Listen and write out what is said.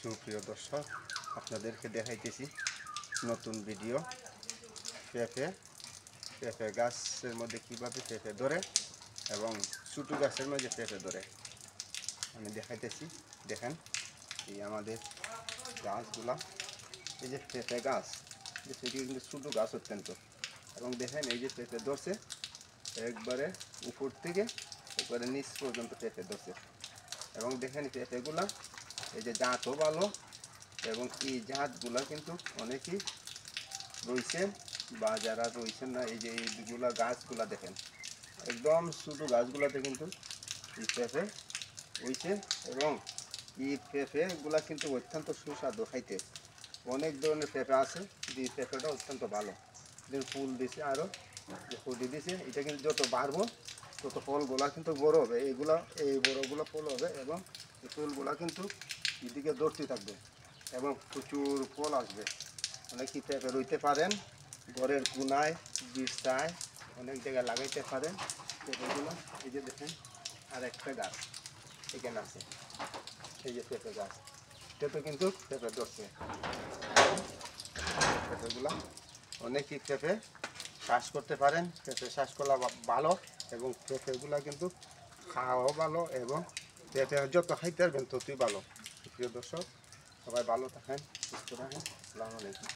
সুপ্রিয় দর্শক, আপনাদেরকে দেখাইতেছি নতুন ভিডিও। পেঁপে গাছের মধ্যে কীভাবে পেঁপে ধরে এবং ছোটো গাছের মধ্যে পেঁপে ধরে আমি দেখাইতেছি। দেখেন এই আমাদের গাছগুলা, এই যে পেঁপে গাছ, যে সেটি কিন্তু ছোটো গাছ অত্যন্ত, এবং দেখেন এই যে পেঁপে ধরছে একবারে উপর থেকে একবারে নিচ পর্যন্ত পেঁপে ধরছে। এবং দেখেন পেঁপেগুলা এই যে জাতও ভালো, এবং এই জাতগুলা কিন্তু অনেকেই রয়েছেন বা যারা রয়েছেন না, এই যে এইগুলা গাছগুলা দেখেন একদম ছোটো গাছগুলাতে কিন্তু এই পেঁপে হয়েছে। এবং এই পেঁপেগুলা কিন্তু অত্যন্ত সুস্বাদু খাইতে। অনেক ধরনের পেঁপে আছে, এই পেঁপেটা অত্যন্ত ভালো, ফুল দিছে আরও যে ফুটি দিছে। এটা কিন্তু যত বাড়বো তত ফলগুলা কিন্তু বড় হবে, এইগুলা এই বড়গুলো ফল হবে, এবং এই ফুলগুলা কিন্তু এদিকে ধরতে থাকবে এবং প্রচুর ফল আসবে। অনেক পেঁপে রইতে পারেন ঘরের কোনায়, বিছায়, অনেক জায়গায় লাগাইতে পারেন পেঁপেগুলো। এই যে দেখেন আর একটা গাছ এখানে আছে, এই যে পেঁপে গাছ, এটাতে কিন্তু পেঁপে ধরছে। পেঁপেগুলা অনেকই পেঁপে চাষ করতে পারেন, পেঁপে চাষ করা ভালো, এবং পেঁপেগুলা কিন্তু খাওয়াও ভালো, এবং পেঁপে যত খাইতে পারবেন ততই ভালো। প্রিয় দর্শক, সবাই ভালো থাকেন, সুস্থ থাকেন। আসসালামু আলাইকুম।